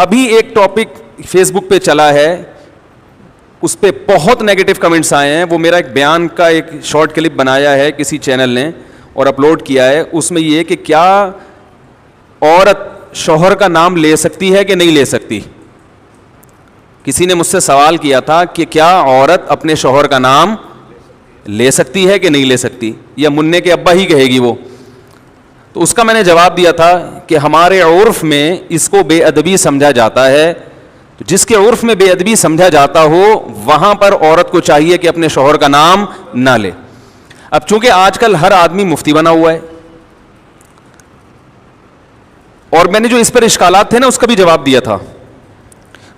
ابھی ایک topic face بک پہ چلا ہے, اس پہ بہت نیگیٹو کمنٹس آئے ہیں. وہ میرا ایک بیان کا ایک شارٹ کلپ بنایا ہے کسی چینل نے اور اپلوڈ کیا ہے. اس میں یہ کہ کیا عورت شوہر کا نام لے سکتی ہے کہ نہیں لے سکتی. کسی نے مجھ سے سوال کیا تھا کہ کیا عورت اپنے شوہر کا نام لے سکتی ہے کہ نہیں لے سکتی, یا مننے کے ابا ہی کہے گی وہ. تو اس کا میں نے جواب دیا تھا کہ ہمارے عرف میں اس کو بے ادبی سمجھا جاتا ہے. تو جس کے عرف میں بے ادبی سمجھا جاتا ہو وہاں پر عورت کو چاہیے کہ اپنے شوہر کا نام نہ لے. اب چونکہ آج کل ہر آدمی مفتی بنا ہوا ہے, اور میں نے جو اس پر اشکالات تھے نا اس کا بھی جواب دیا تھا,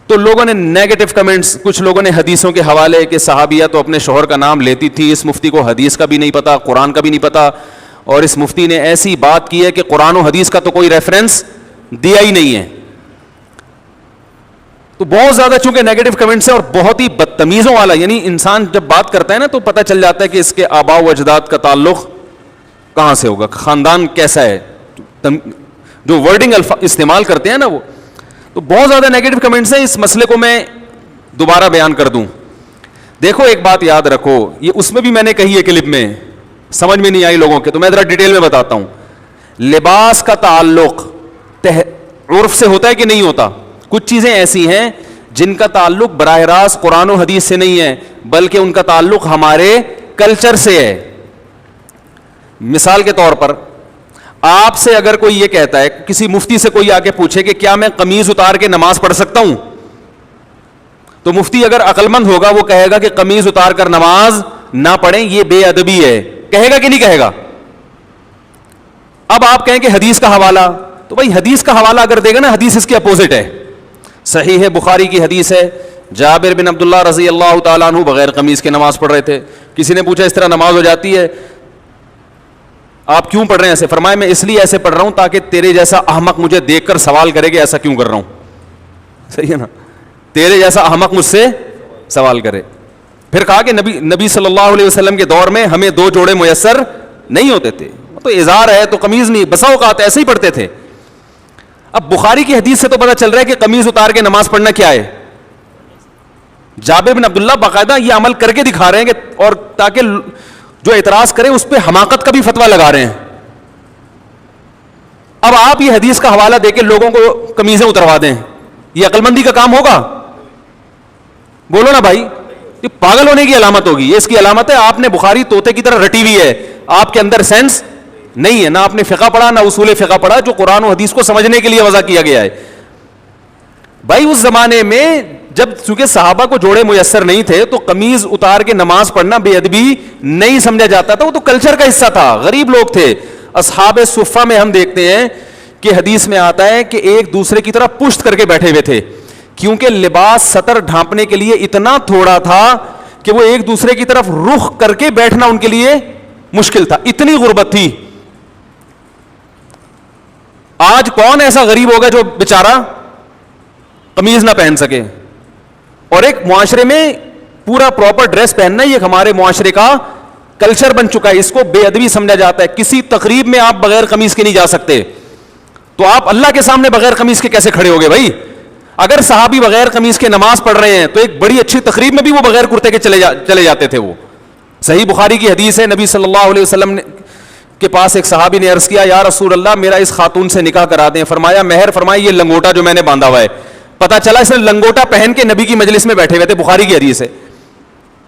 تو لوگوں نے نیگیٹو کمنٹس, کچھ لوگوں نے حدیثوں کے حوالے کہ صحابیہ تو اپنے شوہر کا نام لیتی تھی, اس مفتی کو حدیث کا بھی نہیں پتا, قرآن کا بھی نہیں پتا, اور اس مفتی نے ایسی بات کی ہے کہ قرآن و حدیث کا تو کوئی ریفرنس دیا ہی نہیں ہے. تو بہت زیادہ چونکہ نیگیٹو کمنٹس ہیں اور بہت ہی بدتمیزوں والا, یعنی انسان جب بات کرتا ہے نا تو پتہ چل جاتا ہے کہ اس کے آباء و اجداد کا تعلق کہاں سے ہوگا, خاندان کیسا ہے, جو ورڈنگ استعمال کرتے ہیں نا وہ. تو بہت زیادہ نیگیٹو کمنٹس ہیں. اس مسئلے کو میں دوبارہ بیان کر دوں. دیکھو ایک بات یاد رکھو, یہ اس میں بھی میں نے کہی ہے کلپ میں, سمجھ میں نہیں آئی لوگوں کے, تو میں ذرا ڈیٹیل میں بتاتا ہوں. لباس کا تعلق عرف سے ہوتا ہے کہ نہیں ہوتا. کچھ چیزیں ایسی ہیں جن کا تعلق براہ راست قرآن و حدیث سے نہیں ہے, بلکہ ان کا تعلق ہمارے کلچر سے ہے. مثال کے طور پر آپ سے اگر کوئی یہ کہتا ہے, کسی مفتی سے کوئی آ کے پوچھے کہ کیا میں قمیض اتار کے نماز پڑھ سکتا ہوں, تو مفتی اگر عقل مند ہوگا وہ کہے گا کہ قمیض اتار کر نماز نہ پڑھیں, یہ بے ادبی ہے. کہے گا کہ نہیں کہے گا؟ اب آپ کہیں کہ حدیث کا حوالہ, تو بھائی حدیث کا حوالہ اگر دے گا نا, حدیث اس کے اپوزٹ ہے. صحیح ہے, بخاری کی حدیث ہے, جابر بن عبداللہ رضی اللہ تعالیٰ عنہ بغیر قمیض کے نماز پڑھ رہے تھے. کسی نے پوچھا اس طرح نماز ہو جاتی ہے, آپ کیوں پڑھ رہے ہیں ایسے؟ فرمایا میں اس لیے ایسے پڑھ رہا ہوں تاکہ تیرے جیسا احمق مجھے دیکھ کر سوال کرے کہ ایسا کیوں کر رہا ہوں. صحیح ہے نا, تیرے جیسا احمق مجھ سے سوال کرے. پھر کہا کہ نبی صلی اللہ علیہ وسلم کے دور میں ہمیں 2 جوڑے میسر نہیں ہوتے تھے, تو ازار ہے تو قمیض نہیں, بسا اوقات ایسے ہی پڑھتے تھے. اب بخاری کی حدیث سے تو پتہ چل رہا ہے کہ قمیض اتار کے نماز پڑھنا کیا ہے. جابر بن عبداللہ باقاعدہ یہ عمل کر کے دکھا رہے ہیں کہ, اور تاکہ جو اعتراض کرے اس پہ حماقت کا بھی فتویٰ لگا رہے ہیں. اب آپ یہ حدیث کا حوالہ دے کے لوگوں کو قمیضیں اتروا دیں, یہ عقل مندی کا کام ہوگا؟ بولو نا بھائی, یہ پاگل ہونے کی علامت ہوگی. یہ اس کی علامت ہے آپ نے بخاری طوطے کی طرح رٹی ہوئی ہے, آپ کے اندر سینس نہیں ہے, نہ آپ نے فقہ پڑھا نہ اصول فقہ پڑھا جو قرآن و حدیث کو سمجھنے کے لیے وضع کیا گیا ہے. بھائی اس زمانے میں جب چونکہ صحابہ کو جوڑے میسر نہیں تھے تو قمیض اتار کے نماز پڑھنا بے ادبی نہیں سمجھا جاتا تھا, وہ تو کلچر کا حصہ تھا. غریب لوگ تھے. اصحاب صفہ میں ہم دیکھتے ہیں کہ حدیث میں آتا ہے کہ ایک دوسرے کی طرف پشت کر کے بیٹھے ہوئے تھے, کیونکہ لباس سطر ڈھانپنے کے لیے اتنا تھوڑا تھا کہ وہ ایک دوسرے کی طرف رخ کر کے بیٹھنا ان کے لیے مشکل تھا, اتنی غربت تھی. آج کون ایسا غریب ہوگا جو بیچارہ قمیض نہ پہن سکے؟ اور ایک معاشرے میں پورا پراپر ڈریس پہننا یہ ہمارے معاشرے کا کلچر بن چکا ہے, اس کو بے ادبی سمجھا جاتا ہے. کسی تقریب میں آپ بغیر قمیض کے نہیں جا سکتے, تو آپ اللہ کے سامنے بغیر قمیض کے کیسے کھڑے ہوگے بھائی؟ اگر صحابی بغیر قمیض کے نماز پڑھ رہے ہیں تو ایک بڑی اچھی تقریب میں بھی وہ بغیر کرتے کے چلے جاتے تھے. وہ صحیح بخاری کی حدیث ہے, نبی صلی اللہ علیہ وسلم کے پاس ایک صحابی نے عرض کیا, یا رسول اللہ میرا اس خاتون سے نکاح کرا دیں. فرمایا مہر فرمایا یہ لنگوٹا جو میں نے باندھا ہوا ہے. پتا چلا اس نے لنگوٹا پہن کے نبی کی مجلس میں بیٹھے ہوئے تھے, بخاری کی حدیث ہے,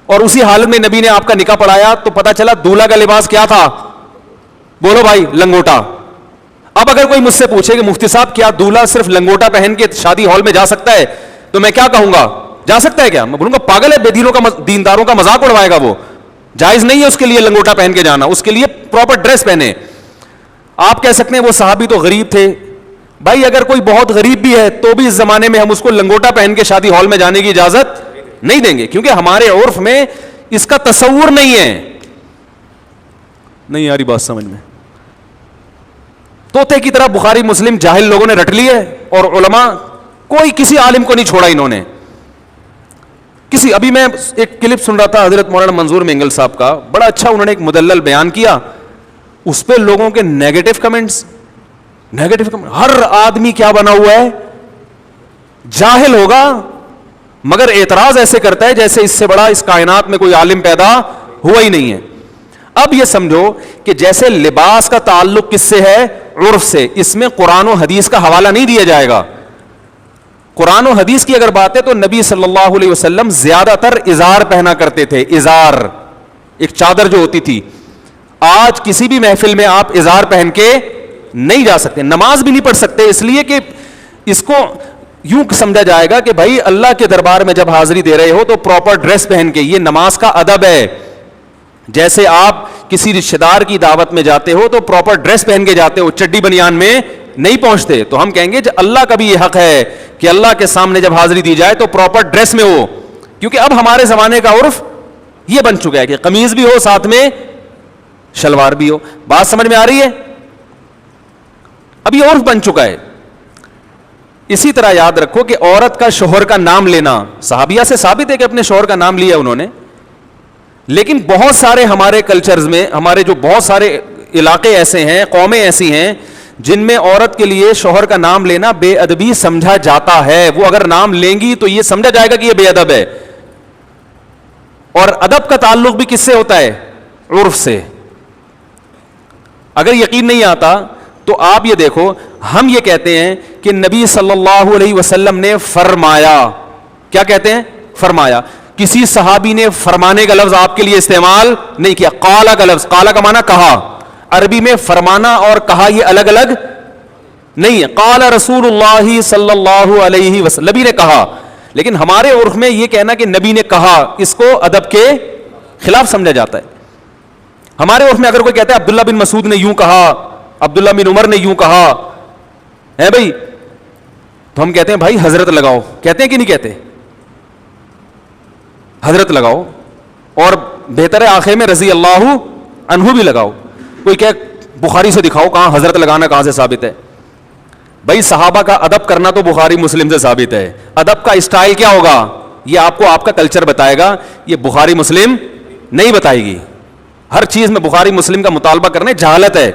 اور اسی حالت میں نبی نے آپ کا نکاح پڑھایا تو پتا چلا دولہا کا لباس کیا تھا؟ بولو بھائی, لنگوٹا. اب اگر کوئی مجھ سے پوچھے کہ مفتی صاحب کیا دولہا صرف لنگوٹا پہن کے شادی ہال میں جا سکتا ہے, تو میں کیا کہوں گا؟ جا سکتا ہے کیا؟ میں بولوں گا پاگل ہے, بے دینوں کا دینداروں کا مذاق اڑوائے گا. وہ جائز نہیں ہے اس کے لیے لنگوٹا پہن کے جانا, اس کے لیے پراپر ڈریس پہنے. آپ کہہ سکتے ہیں وہ صحابی تو غریب تھے. بھائی اگر کوئی بہت غریب بھی ہے تو بھی اس زمانے میں ہم اس کو لنگوٹا پہن کے شادی ہال میں جانے کی اجازت نہیں دیں گے, کیونکہ ہمارے عرف میں اس کا تصور نہیں ہے. نہیں آ رہی بات سمجھ میں؟ طوطے کی طرح بخاری مسلم جاہل لوگوں نے رٹ لی ہے, اور علماء کوئی کسی عالم کو نہیں چھوڑا انہوں نے. ابھی میں ایک کلپ سن رہا تھا حضرت مولانا منظور مینگل صاحب کا, بڑا اچھا انہوں نے ایک مدلل بیان کیا. اس پہ لوگوں کے نیگیٹو کمنٹس, ہر آدمی کیا بنا ہوا ہے, جاہل ہوگا مگر اعتراض ایسے کرتا ہے جیسے اس سے بڑا اس کائنات میں کوئی عالم پیدا ہوا ہی نہیں ہے. اب یہ سمجھو کہ جیسے لباس کا تعلق کس سے ہے؟ عرف سے. اس میں قرآن و حدیث کا حوالہ نہیں دیا جائے گا. قرآن و حدیث کی اگر بات ہے تو نبی صلی اللہ علیہ وسلم زیادہ تر ازار پہنا کرتے تھے. ازار ایک چادر جو ہوتی تھی. آج کسی بھی محفل میں آپ ازار پہن کے نہیں جا سکتے, نماز بھی نہیں پڑھ سکتے, اس لیے کہ اس کو یوں سمجھا جائے گا کہ بھائی اللہ کے دربار میں جب حاضری دے رہے ہو تو پراپر ڈریس پہن کے, یہ نماز کا ادب ہے. جیسے آپ کسی رشتہ دار کی دعوت میں جاتے ہو تو پراپر ڈریس پہن کے جاتے ہو, چڈی بنیان میں نہیں پہنچتے. تو ہم کہیں گے اللہ کا بھی یہ حق ہے کہ اللہ کے سامنے جب حاضری دی جائے تو پراپر ڈریس میں ہو, کیونکہ اب ہمارے زمانے کا عرف یہ بن چکا ہے کہ قمیض بھی ہو ساتھ میں شلوار بھی ہو. بات سمجھ میں آ رہی ہے؟ اب یہ عرف بن چکا ہے. اسی طرح یاد رکھو کہ عورت کا شوہر کا نام لینا صحابیہ سے ثابت ہے کہ اپنے شوہر کا نام لیا انہوں نے, لیکن بہت سارے ہمارے کلچرز میں, ہمارے جو بہت سارے علاقے ایسے ہیں, قومیں ایسی ہیں جن میں عورت کے لیے شوہر کا نام لینا بے ادبی سمجھا جاتا ہے. وہ اگر نام لیں گی تو یہ سمجھا جائے گا کہ یہ بے ادب ہے. اور ادب کا تعلق بھی کس سے ہوتا ہے؟ عرف سے. اگر یقین نہیں آتا تو آپ یہ دیکھو, ہم یہ کہتے ہیں کہ نبی صلی اللہ علیہ وسلم نے فرمایا. کیا کہتے ہیں؟ فرمایا. کسی صحابی نے فرمانے کا لفظ آپ کے لیے استعمال نہیں کیا. قالا کا لفظ, قالا کا معنی کہا. عربی میں فرمانا اور کہا یہ الگ الگ نہیں ہے. قال رسول اللہ صلی اللہ علیہ وسلم, نبی نے کہا. لیکن ہمارے عرف میں یہ کہنا کہ نبی نے کہا, اس کو ادب کے خلاف سمجھا جاتا ہے. ہمارے عرف میں اگر کوئی کہتا ہے عبداللہ بن مسعود نے یوں کہا, عبداللہ بن عمر نے یوں کہا ہے بھائی, تو ہم کہتے ہیں بھائی حضرت لگاؤ. کہتے ہیں کہ نہیں کہتے؟ حضرت لگاؤ, اور بہتر ہے آخر میں رضی اللہ عنہ بھی لگاؤ. کوئی کہ بخاری سے دکھاؤ کہاں حضرت لگانا کہاں سے ثابت ہے؟ بھائی صحابہ کا ادب کرنا تو بخاری مسلم سے ثابت ہے. ادب کا اسٹائل کیا ہوگا یہ آپ کو آپ کا کلچر بتائے گا, یہ بخاری مسلم نہیں بتائے گی. ہر چیز میں بخاری مسلم کا مطالبہ کرنے جہالت ہے.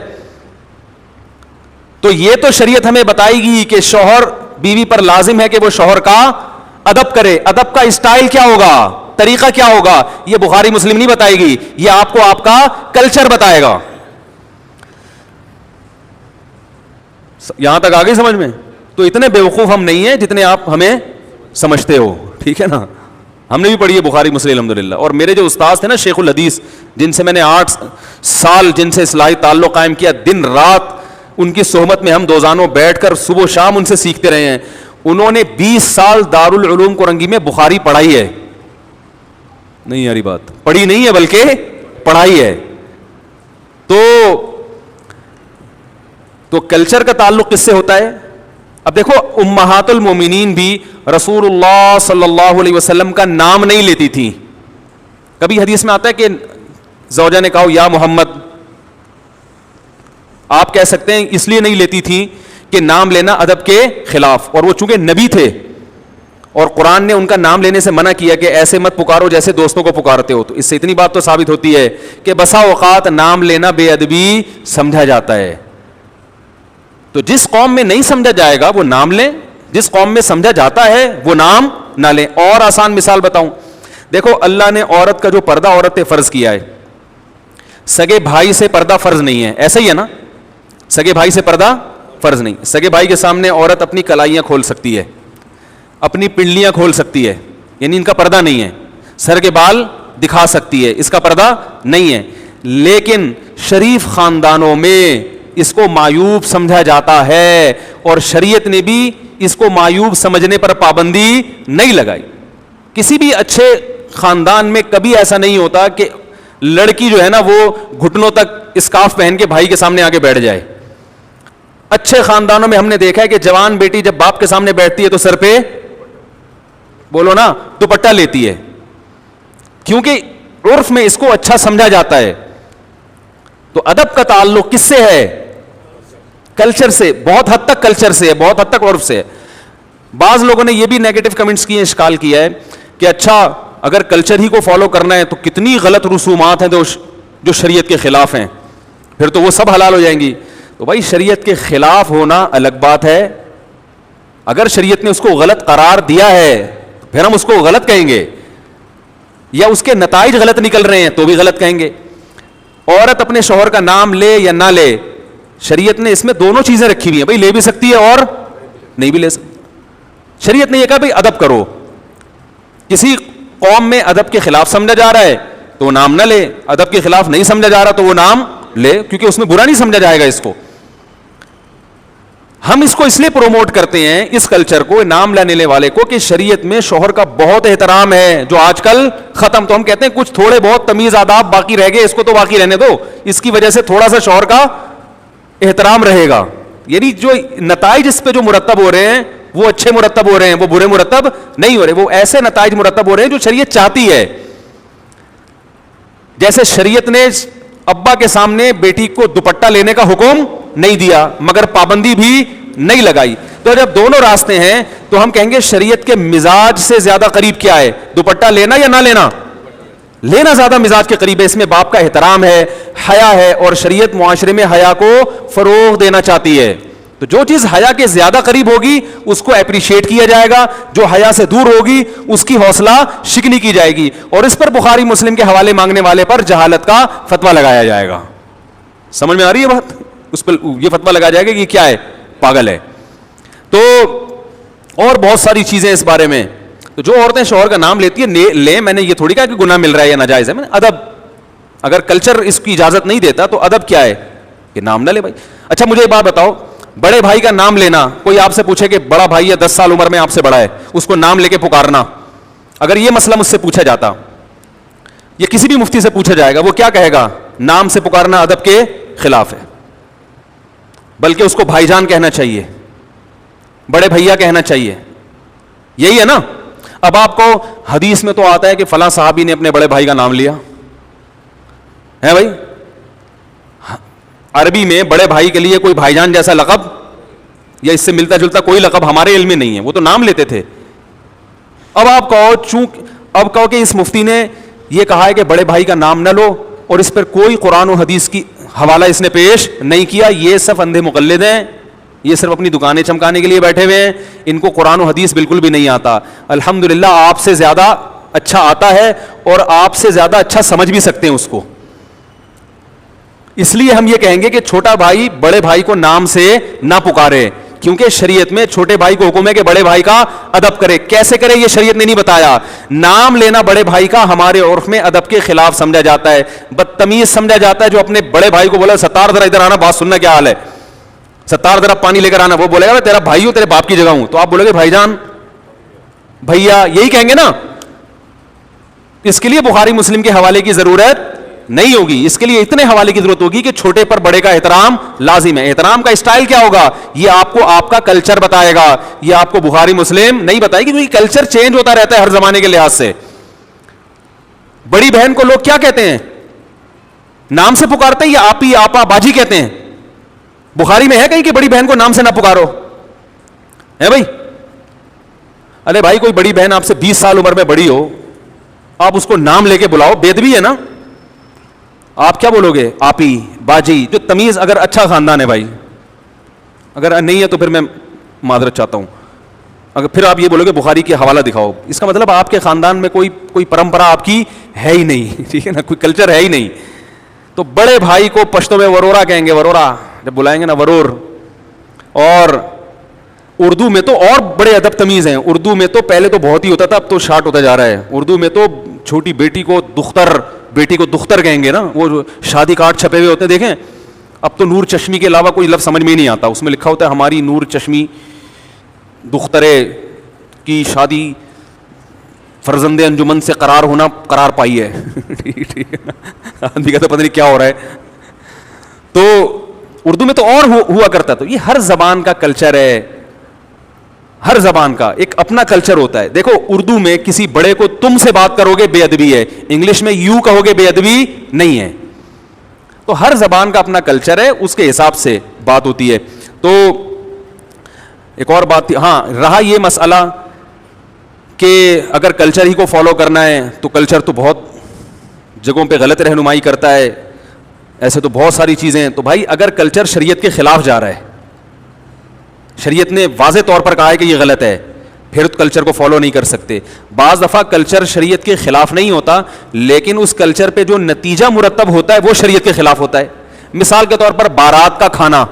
تو یہ تو شریعت ہمیں بتائے گی کہ شوہر بیوی پر لازم ہے کہ وہ شوہر کا ادب کرے. ادب کا اسٹائل کیا ہوگا, طریقہ کیا ہوگا, یہ بخاری مسلم نہیں بتائے گی, یہ آپ کو آپ کا کلچر بتائے گا. یہاں تک آگے سمجھ میں؟ تو اتنے بیوقوف ہم نہیں ہیں جتنے آپ ہمیں سمجھتے ہو, ٹھیک ہے نا. ہم نے بھی پڑھی ہے بخاری مسلم الحمدللہ. اور میرے جو استاد تھے نا شیخ الحدیث, جن سے میں نے 8 سال جن سے اصلاحی تعلق قائم کیا, دن رات ان کی صحبت میں ہم دوزانوں بیٹھ کر صبح و شام ان سے سیکھتے رہے ہیں. انہوں نے 20 سال دارالعلوم کورنگی میں بخاری پڑھائی ہے. نہیں یاری بات, پڑھی نہیں ہے بلکہ پڑھائی ہے. تو کلچر کا تعلق کس سے ہوتا ہے؟ اب دیکھو امہات المومنین بھی رسول اللہ صلی اللہ علیہ وسلم کا نام نہیں لیتی تھی. کبھی حدیث میں آتا ہے کہ زوجہ نے کہا یا محمد, آپ کہہ سکتے ہیں اس لیے نہیں لیتی تھی کہ نام لینا ادب کے خلاف, اور وہ چونکہ نبی تھے اور قرآن نے ان کا نام لینے سے منع کیا کہ ایسے مت پکارو جیسے دوستوں کو پکارتے ہو. تو اس سے اتنی بات تو ثابت ہوتی ہے کہ بسا اوقات نام لینا بے ادبی سمجھا جاتا ہے. تو جس قوم میں نہیں سمجھا جائے گا وہ نام لیں, جس قوم میں سمجھا جاتا ہے وہ نام نہ لیں. اور آسان مثال بتاؤں, دیکھو اللہ نے عورت کا جو پردہ عورت پہ فرض کیا ہے, سگے بھائی سے پردہ فرض نہیں ہے, ایسا ہی ہے نا. سگے بھائی سے پردہ فرض نہیں. سگے بھائی کے سامنے عورت اپنی کلائیاں کھول سکتی ہے, اپنی پنڈلیاں کھول سکتی ہے, یعنی ان کا پردہ نہیں ہے. سر کے بال دکھا سکتی ہے, اس کا پردہ نہیں ہے. لیکن شریف خاندانوں میں اس کو معیوب سمجھا جاتا ہے, اور شریعت نے بھی اس کو معیوب سمجھنے پر پابندی نہیں لگائی. کسی بھی اچھے خاندان میں کبھی ایسا نہیں ہوتا کہ لڑکی جو ہے نا وہ گھٹنوں تک اسکارف پہن کے بھائی کے سامنے آگے بیٹھ جائے. اچھے خاندانوں میں ہم نے دیکھا ہے کہ جوان بیٹی جب باپ کے سامنے بیٹھتی ہے تو سر پہ بولو نا دوپٹہ لیتی ہے, کیونکہ عرف میں اس کو اچھا سمجھا جاتا ہے. تو ادب کا تعلق کس سے ہے؟ کلچر سے, بہت حد تک کلچر سے ہے, بہت حد تک عرف سے ہے. بعض لوگوں نے یہ بھی نیگیٹو کمنٹس کیے, اشکال کیا ہے کہ اچھا اگر کلچر ہی کو فالو کرنا ہے تو کتنی غلط رسومات ہیں جو شریعت کے خلاف ہیں, پھر تو وہ سب حلال ہو جائیں گی. تو بھائی شریعت کے خلاف ہونا الگ بات ہے, اگر شریعت نے اس کو غلط قرار دیا ہے پھر ہم اس کو غلط کہیں گے, یا اس کے نتائج غلط نکل رہے ہیں تو بھی غلط کہیں گے. عورت اپنے شوہر کا نام لے یا نہ لے, شریعت نے اس میں دونوں چیزیں رکھی ہوئی ہیں, بھائی لے بھی سکتی ہے اور نہیں بھی لے سکتی. شریعت نے یہ کہا بھائی ادب کرو, کسی قوم میں ادب کے خلاف سمجھا جا رہا ہے تو وہ نام نہ لے, ادب کے خلاف نہیں سمجھا جا رہا تو وہ نام لے, کیونکہ اس میں برا نہیں سمجھا جائے گا اس کو. ہم اس کو اس لیے پروموٹ کرتے ہیں اس کلچر کو, نام لینے والے کو, کہ شریعت میں شوہر کا بہت احترام ہے جو آج کل ختم. تو ہم کہتے ہیں کچھ تھوڑے بہت تمیز آداب باقی رہ گئے, اس کو تو باقی رہنے دو, اس کی وجہ سے تھوڑا سا شوہر کا احترام رہے گا. یعنی جو نتائج اس پہ جو مرتب ہو رہے ہیں وہ اچھے مرتب ہو رہے ہیں, وہ برے مرتب نہیں ہو رہے, وہ ایسے نتائج مرتب ہو رہے ہیں جو شریعت چاہتی ہے. جیسے شریعت نے ابا کے سامنے بیٹی کو دوپٹہ لینے کا حکم نہیں دیا مگر پابندی بھی نہیں لگائی. تو جب دونوں راستے ہیں تو ہم کہیں گے شریعت کے مزاج سے زیادہ قریب کیا ہے, دوپٹہ لینا یا نہ لینا؟ لینا زیادہ مزاج کے قریب ہے. اس میں باپ کا احترام ہے, حیا ہے, اور شریعت معاشرے میں حیا کو فروغ دینا چاہتی ہے. تو جو چیز حیا کے زیادہ قریب ہوگی اس کو اپریشیٹ کیا جائے گا, جو حیا سے دور ہوگی اس کی حوصلہ شکنی کی جائے گی, اور اس پر بخاری مسلم کے حوالے مانگنے والے پر جہالت کا فتویٰ لگایا جائے گا. سمجھ میں آ رہی ہے بات؟ اس پر یہ فتویٰ لگایا جائے گا کہ یہ کیا ہے, پاگل ہے. تو اور بہت ساری چیزیں اس بارے میں. تو جو عورتیں شوہر کا نام لیتی ہیں لیں, میں نے یہ تھوڑی کہا کہ گناہ مل رہا ہے یا ناجائز ہے, میں نے ادب, اگر کلچر اس کی اجازت نہیں دیتا تو ادب کیا ہے کہ نام نہ لے بھائی. اچھا مجھے ایک بات بتاؤ, بڑے بھائی کا نام لینا, کوئی آپ سے پوچھے کہ بڑا بھائی ہے 10 سال عمر میں آپ سے بڑا ہے, اس کو نام لے کے پکارنا, اگر یہ مسئلہ مجھ سے پوچھا جاتا, یہ کسی بھی مفتی سے پوچھا جائے گا, وہ کیا کہے گا؟ نام سے پکارنا ادب کے خلاف ہے, بلکہ اس کو بھائی جان کہنا چاہیے, بڑے بھیا کہنا چاہیے. یہی ہے نا. اب آپ کو حدیث میں تو آتا ہے کہ فلاں صحابی نے اپنے بڑے بھائی کا نام لیا ہے بھائی, عربی میں بڑے بھائی کے لیے کوئی بھائی جان جیسا لقب یا اس سے ملتا جلتا کوئی لقب ہمارے علم میں نہیں ہے, وہ تو نام لیتے تھے. اب آپ کہو کہ اس مفتی نے یہ کہا ہے کہ بڑے بھائی کا نام نہ لو, اور اس پر کوئی قرآن و حدیث کی حوالہ اس نے پیش نہیں کیا. یہ سب اندھے مقلد ہیں, یہ صرف اپنی دکانیں چمکانے کے لیے بیٹھے ہوئے ہیں, ان کو قرآن و حدیث بالکل بھی نہیں آتا. الحمدللہ آپ سے زیادہ اچھا آتا ہے اور آپ سے زیادہ اچھا سمجھ بھی سکتے ہیں اس کو. اس لیے ہم یہ کہیں گے کہ چھوٹا بھائی بڑے بھائی کو نام سے نہ پکارے, کیونکہ شریعت میں چھوٹے بھائی کو حکم ہے کہ بڑے بھائی کا ادب کرے. کیسے کرے یہ شریعت نے نہیں بتایا. نام لینا بڑے بھائی کا ہمارے عرف میں ادب کے خلاف سمجھا جاتا ہے, بدتمیز سمجھا جاتا ہے. جو اپنے بڑے بھائی کو بولا ستار ذرا ادھر آنا, بات سننا کیا حال ہے, ستار ذرا پانی لے کر آنا, وہ بولے گا تیرا بھائی ہوں, تیرے باپ کی جگہ ہوں, تو آپ بولے گے بھائی جان, بھیا, یہی کہیں گے نا. اس کے لیے بخاری مسلم کے حوالے کی ضرورت نہیں ہوگی, اس کے لیے اتنے حوالے کی ضرورت ہوگی کہ چھوٹے پر بڑے کا احترام لازم ہے. احترام کا اسٹائل کیا ہوگا یہ آپ کو آپ کا کلچر بتائے گا, یہ آپ کو بخاری مسلم نہیں بتائے گی, کیونکہ کلچر چینج ہوتا رہتا ہے ہر زمانے کے لحاظ سے. بڑی بہن کو لوگ کیا کہتے ہیں, نام سے پکارتے ہیں یا آپی آپا باجی کہتے ہیں؟ بخاری میں ہے کہیں کہ بڑی بہن کو نام سے نہ پکارو ہے بھائی؟ ارے بھائی کوئی بڑی بہن آپ سے 20 سال عمر میں بڑی ہو, آپ اس کو نام لے کے بلاؤ, بے ادبی ہے نا. آپ کیا بولو گے؟ آپی باجی, جو تمیز. اگر اچھا خاندان ہے بھائی, اگر نہیں ہے تو پھر میں معذرت چاہتا ہوں. اگر پھر آپ یہ بولو گے بخاری کے حوالہ دکھاؤ, اس کا مطلب آپ کے خاندان میں کوئی پرمپرا آپ کی ہے ہی نہیں, ٹھیک ہے نا, کوئی کلچر ہے ہی نہیں. تو بڑے بھائی کو پشتو میں ورورا کہیں گے, ورورا جب بلائیں گے نا, ورور. اور اردو میں تو اور بڑے ادب تمیز ہیں. اردو میں تو پہلے تو بہت ہی ہوتا تھا, اب تو شارٹ ہوتا جا رہا ہے. اردو میں تو چھوٹی بیٹی کو دختر, بیٹی کو دختر کہیں گے نا, وہ شادی کارڈ چھپے ہوئے ہوتے ہیں دیکھیں. اب تو نور چشمی کے علاوہ کوئی لفظ سمجھ میں ہی نہیں آتا, اس میں لکھا ہوتا ہے ہماری نور چشمی دخترے کی شادی فرزند انجمن سے قرار پائی ہے. ٹھیک ہے نا, آدمی کا تو پتہ نہیں کیا ہو رہا ہے. تو اردو میں تو اور ہوا کرتا. تو یہ ہر زبان کا کلچر ہے, ہر زبان کا ایک اپنا کلچر ہوتا ہے. دیکھو اردو میں کسی بڑے کو تم سے بات کرو گے بے ادبی ہے, انگلش میں یو کہو گے بے ادبی نہیں ہے. تو ہر زبان کا اپنا کلچر ہے, اس کے حساب سے بات ہوتی ہے. تو ایک اور بات, ہاں رہا یہ مسئلہ کہ اگر کلچر ہی کو فالو کرنا ہے تو کلچر تو بہت جگہوں پہ غلط رہنمائی کرتا ہے, ایسے تو بہت ساری چیزیں ہیں. تو بھائی اگر کلچر شریعت کے خلاف جا رہا ہے, شریعت نے واضح طور پر کہا ہے کہ یہ غلط ہے, پھر کلچر کو فالو نہیں کر سکتے. بعض دفعہ کلچر شریعت کے خلاف نہیں ہوتا, لیکن اس کلچر پہ جو نتیجہ مرتب ہوتا ہے وہ شریعت کے خلاف ہوتا ہے. مثال کے طور پر بارات کا کھانا,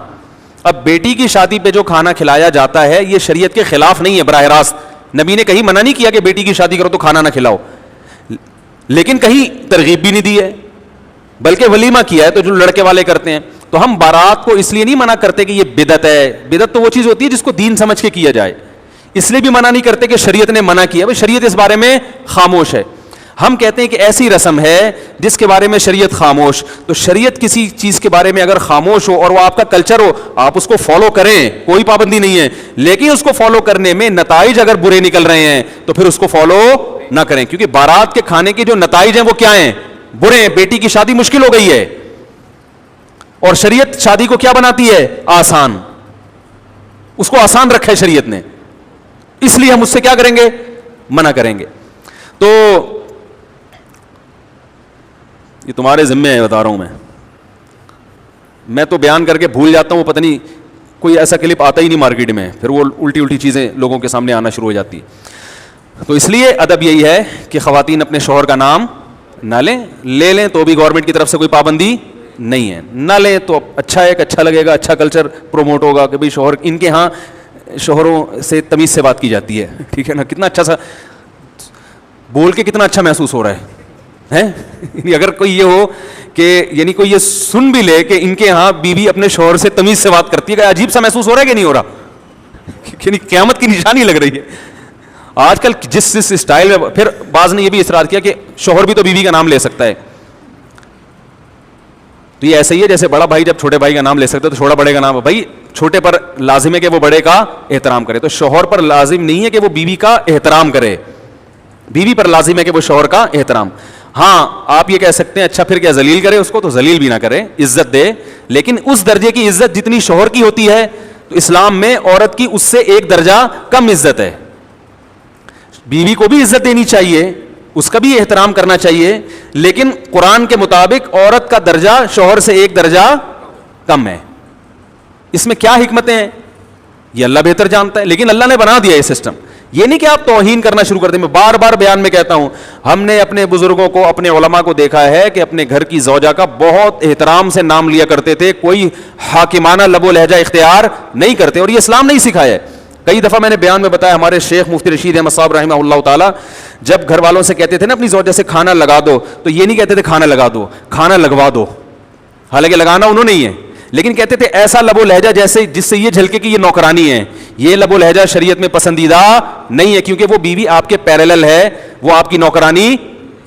اب بیٹی کی شادی پہ جو کھانا کھلایا جاتا ہے یہ شریعت کے خلاف نہیں ہے براہ راست. نبی نے کہیں منع نہیں کیا کہ بیٹی کی شادی کرو تو کھانا نہ کھلاؤ, لیکن کہیں ترغیب بھی نہیں دی ہے, بلکہ ولیمہ کیا ہے تو جو لڑکے والے کرتے ہیں. تو ہم بارات کو اس لیے نہیں منع کرتے کہ یہ بدعت ہے, بدعت تو وہ چیز ہوتی ہے جس کو دین سمجھ کے کیا جائے, اس لیے بھی منع نہیں کرتے کہ شریعت نے منع کیا. بھائی شریعت اس بارے میں خاموش ہے. ہم کہتے ہیں کہ ایسی رسم ہے جس کے بارے میں شریعت خاموش, تو شریعت کسی چیز کے بارے میں اگر خاموش ہو اور وہ آپ کا کلچر ہو, آپ اس کو فالو کریں, کوئی پابندی نہیں ہے, لیکن اس کو فالو کرنے میں نتائج اگر برے نکل رہے ہیں تو پھر اس کو فالو نہ کریں, کیونکہ بارات کے کھانے کے جو نتائج ہیں وہ کیا ہیں, برے ہیں. بیٹی کی شادی مشکل ہو گئی ہے اور شریعت شادی کو کیا بناتی ہے, آسان. اس کو آسان رکھا ہے شریعت نے, اس لیے ہم اس سے کیا کریں گے, منع کریں گے. تو یہ تمہارے ذمے ہے, بتا رہا ہوں میں تو بیان کر کے بھول جاتا ہوں, پتہ نہیں کوئی ایسا کلپ آتا ہی نہیں مارکیٹ میں, پھر وہ الٹی الٹی چیزیں لوگوں کے سامنے آنا شروع ہو جاتی. تو اس لیے ادب یہی ہے کہ خواتین اپنے شوہر کا نام نہ لیں, لے لیں تو بھی گورنمنٹ کی طرف سے کوئی پابندی نہیں ہے, نہ لیں تو اچھا ہے, کہ اچھا لگے گا, اچھا کلچر پروموٹ ہوگا کہ بھئی شوہر, ان کے ہاں شوہروں سے تمیز سے بات کی جاتی ہے, ٹھیک ہے نا, کتنا اچھا سا بول کے کتنا اچھا محسوس ہو رہا ہے. اگر کوئی یہ ہو کہ یعنی کوئی یہ سن بھی لے کہ ان کے ہاں بیوی اپنے شوہر سے تمیز سے بات کرتی ہے, کہ عجیب سا محسوس ہو رہا ہے کہ نہیں ہو رہا, یعنی قیامت کی نشانی لگ رہی ہے آج کل جس اسٹائل میں. پھر بعض نے یہ بھی اصرار کیا کہ شوہر بھی تو بیوی کا نام لے سکتا ہے, تو یہ ایسا ہی ہے جیسے بڑا بھائی جب چھوٹے بھائی کا نام لے سکتا ہے تو چھوٹا بڑے کا نام, بھائی چھوٹے پر لازم ہے کہ وہ بڑے کا احترام کرے, تو شوہر پر لازم نہیں ہے کہ وہ بیوی کا احترام کرے, بیوی پر لازم ہے کہ وہ شوہر کا احترام. ہاں آپ یہ کہہ سکتے ہیں اچھا پھر کیا ذلیل کرے اس کو, تو ذلیل بھی نہ کرے, عزت دے, لیکن اس درجے کی عزت جتنی شوہر کی ہوتی ہے, تو اسلام میں عورت کی اس سے ایک درجہ کم عزت ہے. بیوی کو بھی عزت دینی چاہیے, اس کا بھی احترام کرنا چاہیے, لیکن قرآن کے مطابق عورت کا درجہ شوہر سے ایک درجہ کم ہے. اس میں کیا حکمتیں ہیں یہ اللہ بہتر جانتا ہے, لیکن اللہ نے بنا دیا یہ سسٹم. یہ نہیں کہ آپ توہین کرنا شروع کر دیں. میں بار بار بیان میں کہتا ہوں, ہم نے اپنے بزرگوں کو, اپنے علماء کو دیکھا ہے کہ اپنے گھر کی زوجہ کا بہت احترام سے نام لیا کرتے تھے, کوئی حاکمانہ لب و لہجہ اختیار نہیں کرتے, اور یہ اسلام نہیں سکھایا ہے. کئی دفعہ میں نے بیان میں بتایا, ہمارے شیخ مفتی رشید احمد صاحب رحمہ اللہ تعالیٰ جب گھر والوں سے کہتے تھے نا اپنی زوجہ سے کھانا لگا دو, تو یہ نہیں کہتے تھے کھانا لگا دو, کھانا لگوا دو, حالانکہ لگانا انہوں نے ہی ہے, لیکن کہتے تھے ایسا لب و لہجہ جیسے جس سے یہ جھلکے کہ یہ نوکرانی ہے. یہ لب و لہجہ شریعت میں پسندیدہ نہیں ہے, کیونکہ وہ بیوی آپ کے پیرالل ہے, وہ آپ کی نوکرانی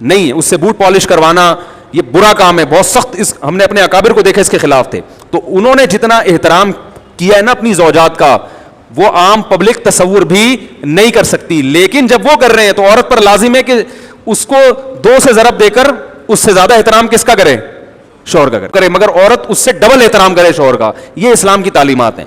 نہیں ہے. اس سے بوٹ پالش کروانا یہ برا کام ہے, بہت سخت. ہم نے اپنے اکابر کو دیکھا اس کے خلاف تھے, تو انہوں نے جتنا احترام کیا ہے نا اپنی زوجات کا, وہ عام پبلک تصور بھی نہیں کر سکتی. لیکن جب وہ کر رہے ہیں تو عورت پر لازم ہے کہ اس کو 2 سے ضرب دے کر اس سے زیادہ احترام کس کا کرے, شوہر کا کرے, مگر عورت اس سے ڈبل احترام کرے شوہر کا. یہ اسلام کی تعلیمات ہیں.